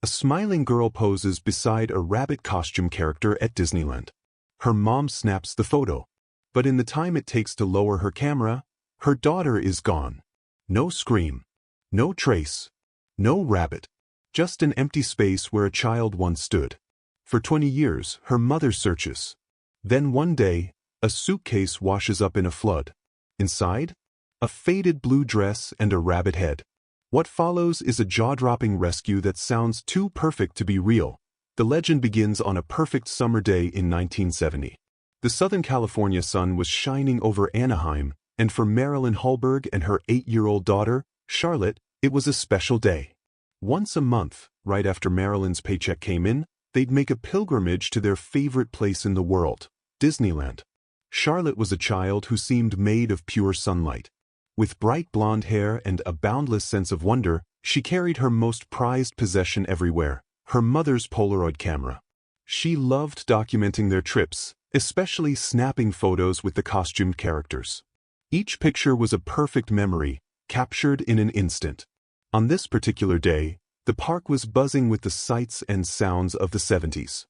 A smiling girl poses beside a rabbit costume character at Disneyland. Her mom snaps the photo. But in the time it takes to lower her camera, her daughter is gone. No scream. No trace. No rabbit. Just an empty space where a child once stood. For 20 years, her mother searches. Then one day, a suitcase washes up in a flood. Inside? A faded blue dress and a rabbit head. What follows is a jaw-dropping rescue that sounds too perfect to be real. The legend begins on a perfect summer day in 1970. The Southern California sun was shining over Anaheim, and for Marilyn Halberg and her 8-year-old daughter, Charlotte, it was a special day. Once a month, right after Marilyn's paycheck came in, they'd make a pilgrimage to their favorite place in the world, Disneyland. Charlotte was a child who seemed made of pure sunlight. With bright blonde hair and a boundless sense of wonder, she carried her most prized possession everywhere, her mother's Polaroid camera. She loved documenting their trips, especially snapping photos with the costumed characters. Each picture was a perfect memory, captured in an instant. On this particular day, the park was buzzing with the sights and sounds of the 70s.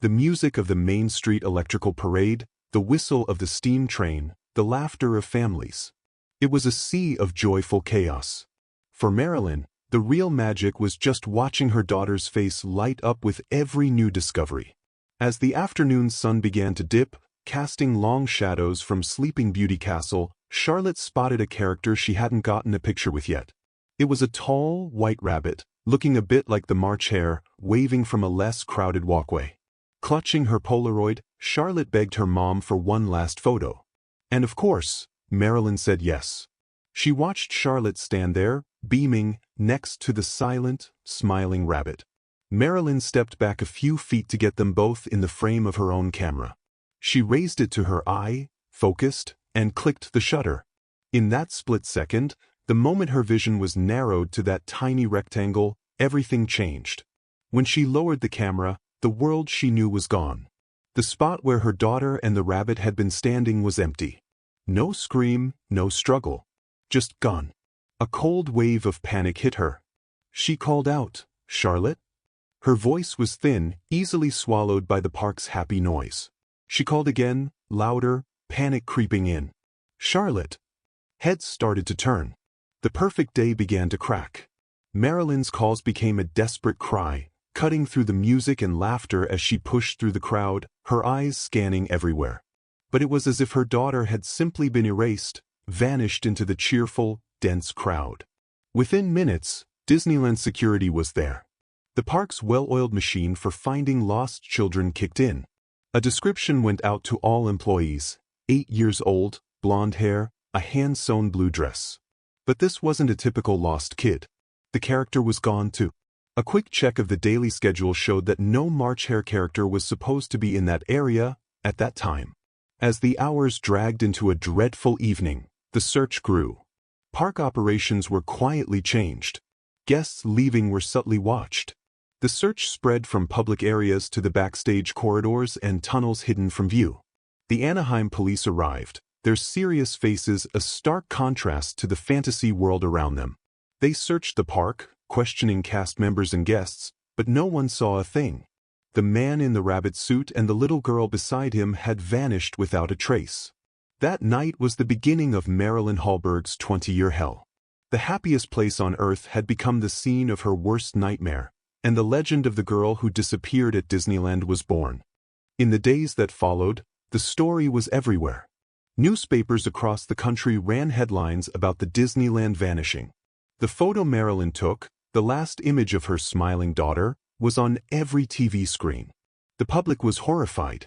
The music of the Main Street Electrical Parade, the whistle of the steam train, the laughter of families. It was a sea of joyful chaos. For Marilyn, the real magic was just watching her daughter's face light up with every new discovery. As the afternoon sun began to dip, casting long shadows from Sleeping Beauty Castle, Charlotte spotted a character she hadn't gotten a picture with yet. It was a tall, white rabbit, looking a bit like the March Hare, waving from a less crowded walkway. Clutching her Polaroid, Charlotte begged her mom for one last photo. And of course, Marilyn said yes. She watched Charlotte stand there, beaming, next to the silent, smiling rabbit. Marilyn stepped back a few feet to get them both in the frame of her own camera. She raised it to her eye, focused, and clicked the shutter. In that split second, the moment her vision was narrowed to that tiny rectangle, everything changed. When she lowered the camera, the world she knew was gone. The spot where her daughter and the rabbit had been standing was empty. No scream, no struggle. Just gone. A cold wave of panic hit her. She called out, "Charlotte?" Her voice was thin, easily swallowed by the park's happy noise. She called again, louder, panic creeping in. "Charlotte!" Heads started to turn. The perfect day began to crack. Marilyn's calls became a desperate cry, cutting through the music and laughter as she pushed through the crowd, her eyes scanning everywhere. But it was as if her daughter had simply been erased, vanished into the cheerful, dense crowd. Within minutes, Disneyland security was there. The park's well-oiled machine for finding lost children kicked in. A description went out to all employees: 8 years old, blonde hair, a hand-sewn blue dress. But this wasn't a typical lost kid. The character was gone too. A quick check of the daily schedule showed that no March Hare character was supposed to be in that area at that time. As the hours dragged into a dreadful evening, the search grew. Park operations were quietly changed. Guests leaving were subtly watched. The search spread from public areas to the backstage corridors and tunnels hidden from view. The Anaheim police arrived, their serious faces a stark contrast to the fantasy world around them. They searched the park, questioning cast members and guests, but no one saw a thing. The man in the rabbit suit and the little girl beside him had vanished without a trace. That night was the beginning of Marilyn Halberg's 20-year hell. The happiest place on earth had become the scene of her worst nightmare, and the legend of the girl who disappeared at Disneyland was born. In the days that followed, the story was everywhere. Newspapers across the country ran headlines about the Disneyland vanishing. The photo Marilyn took, the last image of her smiling daughter, was on every TV screen. The public was horrified.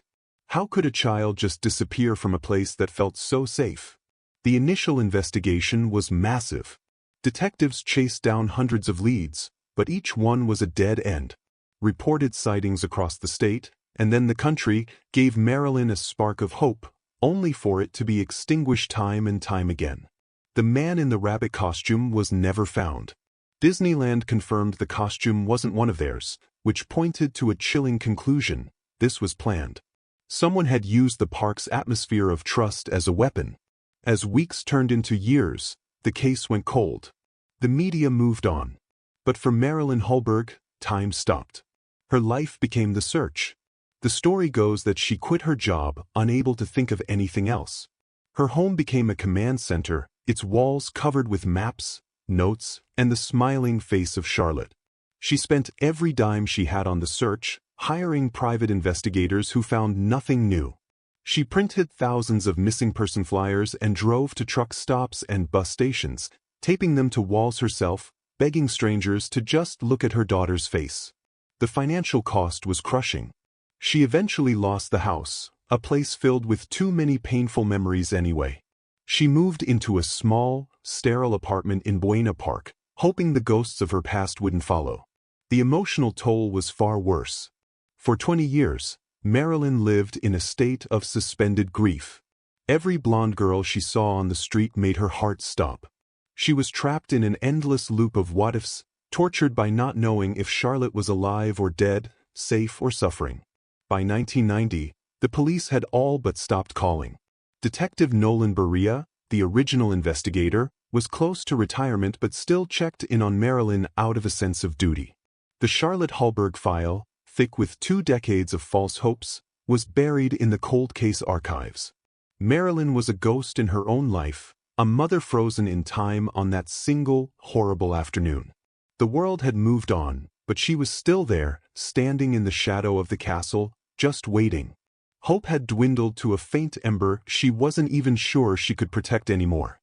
How could a child just disappear from a place that felt so safe? The initial investigation was massive. Detectives chased down hundreds of leads, but each one was a dead end. Reported sightings across the state, and then the country, gave Marilyn a spark of hope, only for it to be extinguished time and time again. The man in the rabbit costume was never found. Disneyland confirmed the costume wasn't one of theirs, which pointed to a chilling conclusion: this was planned. Someone had used the park's atmosphere of trust as a weapon. As weeks turned into years, the case went cold. The media moved on. But for Marilyn Halberg, time stopped. Her life became the search. The story goes that she quit her job, unable to think of anything else. Her home became a command center, its walls covered with maps, notes, and the smiling face of Charlotte. She spent every dime she had on the search, hiring private investigators who found nothing new. She printed thousands of missing person flyers and drove to truck stops and bus stations, taping them to walls herself, begging strangers to just look at her daughter's face. The financial cost was crushing. She eventually lost the house, a place filled with too many painful memories anyway. She moved into a small, sterile apartment in Buena Park, hoping the ghosts of her past wouldn't follow. The emotional toll was far worse. For 20 years, Marilyn lived in a state of suspended grief. Every blonde girl she saw on the street made her heart stop. She was trapped in an endless loop of what-ifs, tortured by not knowing if Charlotte was alive or dead, safe or suffering. By 1990, the police had all but stopped calling. Detective Nolan Berea, the original investigator, was close to retirement but still checked in on Marilyn out of a sense of duty. The Charlotte Halberg file, thick with 2 decades of false hopes, was buried in the cold case archives. Marilyn was a ghost in her own life, a mother frozen in time on that single, horrible afternoon. The world had moved on, but she was still there, standing in the shadow of the castle, just waiting. Hope had dwindled to a faint ember she wasn't even sure she could protect anymore.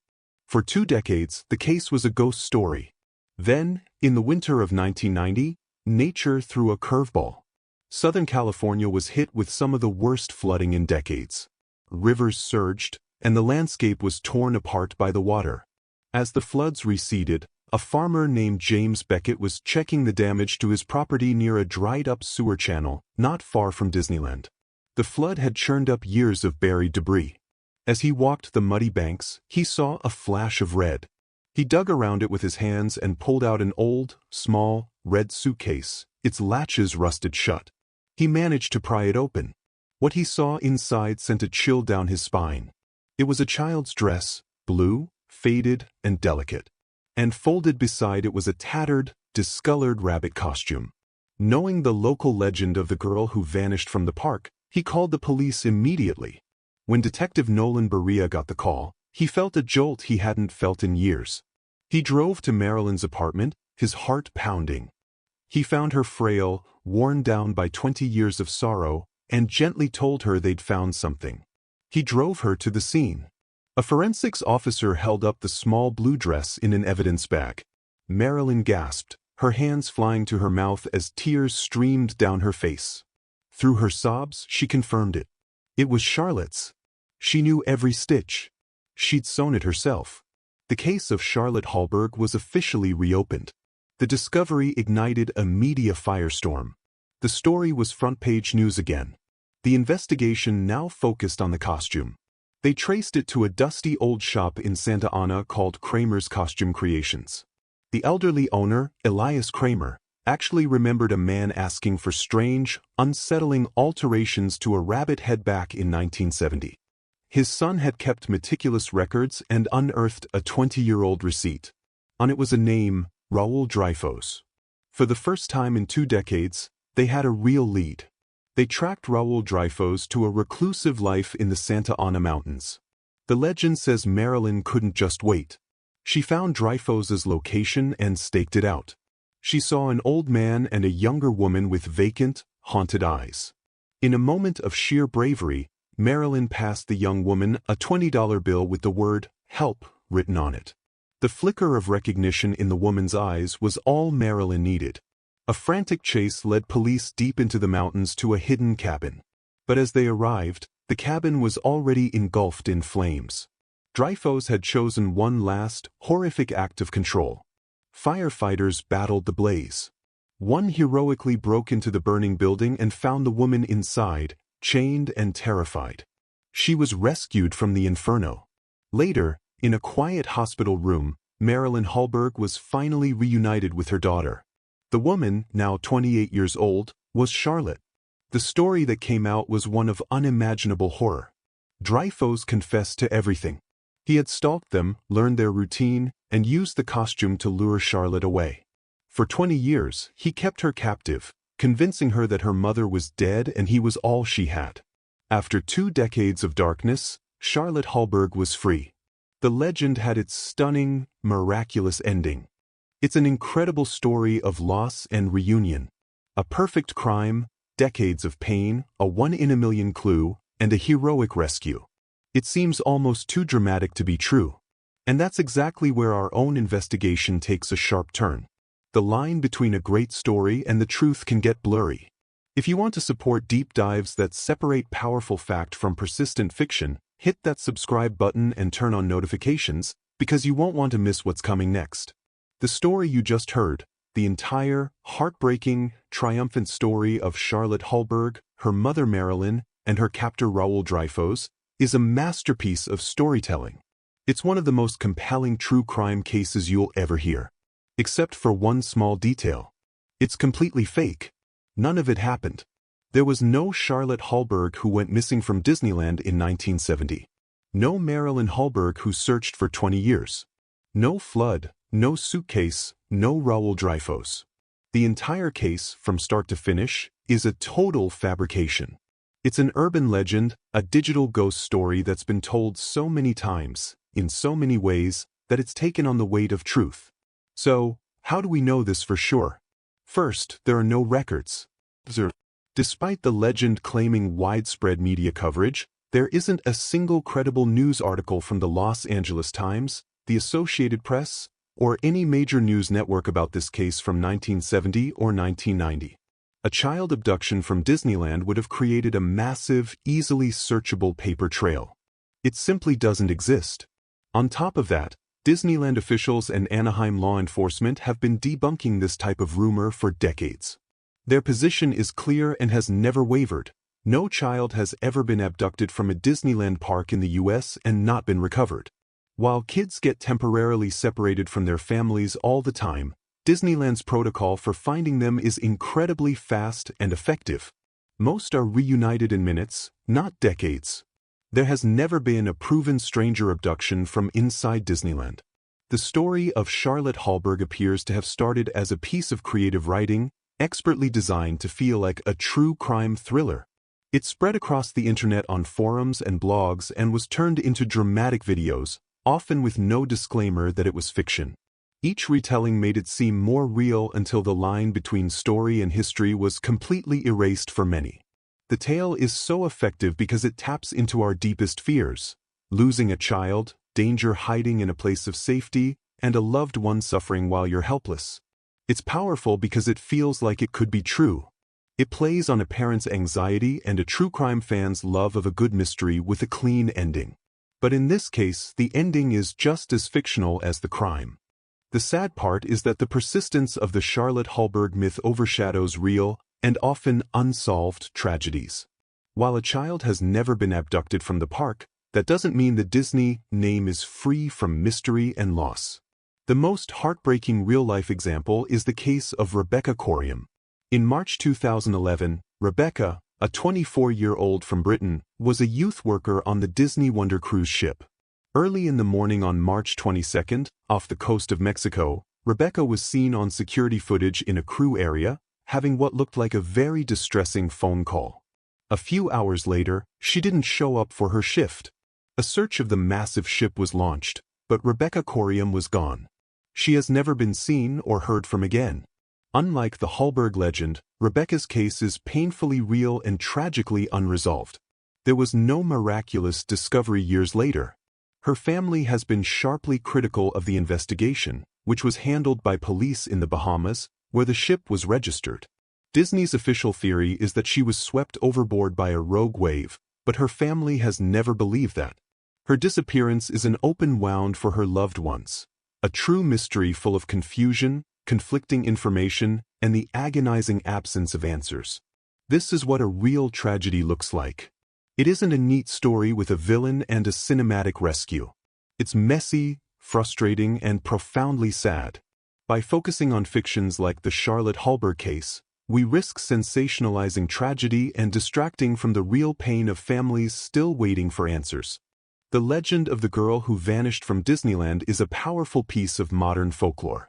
For 2 decades, the case was a ghost story. Then, in the winter of 1990, nature threw a curveball. Southern California was hit with some of the worst flooding in decades. Rivers surged, and the landscape was torn apart by the water. As the floods receded, a farmer named James Beckett was checking the damage to his property near a dried-up sewer channel, not far from Disneyland. The flood had churned up years of buried debris. As he walked the muddy banks, he saw a flash of red. He dug around it with his hands and pulled out an old, small, red suitcase, its latches rusted shut. He managed to pry it open. What he saw inside sent a chill down his spine. It was a child's dress, blue, faded, and delicate. And folded beside it was a tattered, discolored rabbit costume. Knowing the local legend of the girl who vanished from the park, he called the police immediately. When Detective Nolan Berea got the call, he felt a jolt he hadn't felt in years. He drove to Marilyn's apartment, his heart pounding. He found her frail, worn down by 20 years of sorrow, and gently told her they'd found something. He drove her to the scene. A forensics officer held up the small blue dress in an evidence bag. Marilyn gasped, her hands flying to her mouth as tears streamed down her face. Through her sobs, she confirmed it. It was Charlotte's. She knew every stitch. She'd sewn it herself. The case of Charlotte Halberg was officially reopened. The discovery ignited a media firestorm. The story was front-page news again. The investigation now focused on the costume. They traced it to a dusty old shop in Santa Ana called Kramer's Costume Creations. The elderly owner, Elias Kramer, actually remembered a man asking for strange, unsettling alterations to a rabbit head back in 1970. His son had kept meticulous records and unearthed a 20-year-old receipt. On it was a name, Raul Dreyfus. For the first time in 2 decades, they had a real lead. They tracked Raul Dreyfus to a reclusive life in the Santa Ana Mountains. The legend says Marilyn couldn't just wait. She found Dreyfus's location and staked it out. She saw an old man and a younger woman with vacant, haunted eyes. In a moment of sheer bravery, Marilyn passed the young woman a $20 bill with the word, "Help," written on it. The flicker of recognition in the woman's eyes was all Marilyn needed. A frantic chase led police deep into the mountains to a hidden cabin. But as they arrived, the cabin was already engulfed in flames. Dreyfus had chosen one last, horrific act of control. Firefighters battled the blaze. One heroically broke into the burning building and found the woman inside, chained and terrified. She was rescued from the inferno. Later, in a quiet hospital room, Marilyn Halberg was finally reunited with her daughter. The woman, now 28 years old, was Charlotte. The story that came out was one of unimaginable horror. Dreyfus confessed to everything. He had stalked them, learned their routine, and used the costume to lure Charlotte away. For 20 years, he kept her captive, convincing her that her mother was dead and he was all she had. After 2 decades of darkness, Charlotte Halberg was free. The legend had its stunning, miraculous ending. It's an incredible story of loss and reunion. A perfect crime, decades of pain, a 1 in a million clue, and a heroic rescue. It seems almost too dramatic to be true. And that's exactly where our own investigation takes a sharp turn. The line between a great story and the truth can get blurry. If you want to support deep dives that separate powerful fact from persistent fiction, hit that subscribe button and turn on notifications, because you won't want to miss what's coming next. The story you just heard, the entire, heartbreaking, triumphant story of Charlotte Halberg, her mother Marilyn, and her captor Raoul Dreyfus, is a masterpiece of storytelling. It's one of the most compelling true crime cases you'll ever hear. Except for one small detail. It's completely fake. None of it happened. There was no Charlotte Halberg who went missing from Disneyland in 1970. No Marilyn Halberg who searched for 20 years. No flood, no suitcase, no Raoul Dreyfus. The entire case, from start to finish, is a total fabrication. It's an urban legend, a digital ghost story that's been told so many times, in so many ways, that it's taken on the weight of truth. So, how do we know this for sure? First, there are no records. Despite the legend claiming widespread media coverage, there isn't a single credible news article from the Los Angeles Times, the Associated Press, or any major news network about this case from 1970 or 1990. A child abduction from Disneyland would have created a massive, easily searchable paper trail. It simply doesn't exist. On top of that, Disneyland officials and Anaheim law enforcement have been debunking this type of rumor for decades. Their position is clear and has never wavered. No child has ever been abducted from a Disneyland park in the US and not been recovered. While kids get temporarily separated from their families all the time, Disneyland's protocol for finding them is incredibly fast and effective. Most are reunited in minutes, not decades. There has never been a proven stranger abduction from inside Disneyland. The story of Charlotte Halberg appears to have started as a piece of creative writing, expertly designed to feel like a true crime thriller. It spread across the internet on forums and blogs and was turned into dramatic videos, often with no disclaimer that it was fiction. Each retelling made it seem more real until the line between story and history was completely erased for many. The tale is so effective because it taps into our deepest fears: losing a child, danger hiding in a place of safety, and a loved one suffering while you're helpless. It's powerful because it feels like it could be true. It plays on a parent's anxiety and a true crime fan's love of a good mystery with a clean ending. But in this case, the ending is just as fictional as the crime. The sad part is that the persistence of the Charlotte Halberg myth overshadows real, and often unsolved, tragedies. While a child has never been abducted from the park, that doesn't mean the Disney name is free from mystery and loss. The most heartbreaking real-life example is the case of Rebecca Corriam. In March 2011, Rebecca, a 24-year-old from Britain, was a youth worker on the Disney Wonder cruise ship. Early in the morning on March 22, off the coast of Mexico, Rebecca was seen on security footage in a crew area, having what looked like a very distressing phone call. A few hours later, she didn't show up for her shift. A search of the massive ship was launched, but Rebecca Corriam was gone. She has never been seen or heard from again. Unlike the Halberg legend, Rebecca's case is painfully real and tragically unresolved. There was no miraculous discovery years later. Her family has been sharply critical of the investigation, which was handled by police in the Bahamas, where the ship was registered. Disney's official theory is that she was swept overboard by a rogue wave, but her family has never believed that. Her disappearance is an open wound for her loved ones, a true mystery full of confusion, conflicting information, and the agonizing absence of answers. This is what a real tragedy looks like. It isn't a neat story with a villain and a cinematic rescue. It's messy, frustrating, and profoundly sad. By focusing on fictions like the Charlotte Halberg case, we risk sensationalizing tragedy and distracting from the real pain of families still waiting for answers. The legend of the girl who vanished from Disneyland is a powerful piece of modern folklore.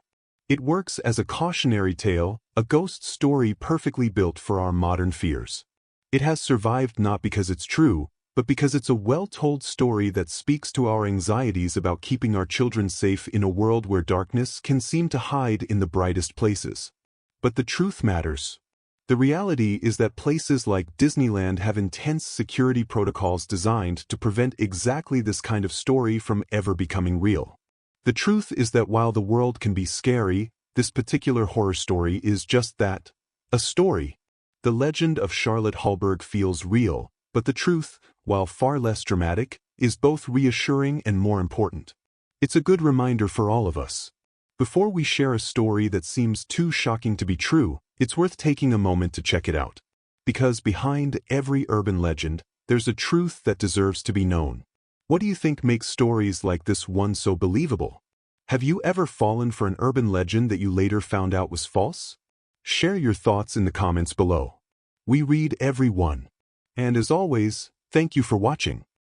It works as a cautionary tale, a ghost story perfectly built for our modern fears. It has survived not because it's true, but because it's a well-told story that speaks to our anxieties about keeping our children safe in a world where darkness can seem to hide in the brightest places. But the truth matters. The reality is that places like Disneyland have intense security protocols designed to prevent exactly this kind of story from ever becoming real. The truth is that while the world can be scary, this particular horror story is just that, a story. The legend of Charlotte Halberg feels real, but the truth, while far less dramatic, is both reassuring and more important. It's a good reminder for all of us. Before we share a story that seems too shocking to be true, it's worth taking a moment to check it out. Because behind every urban legend, there's a truth that deserves to be known. What do you think makes stories like this one so believable? Have you ever fallen for an urban legend that you later found out was false? Share your thoughts in the comments below. We read every one. And as always, thank you for watching.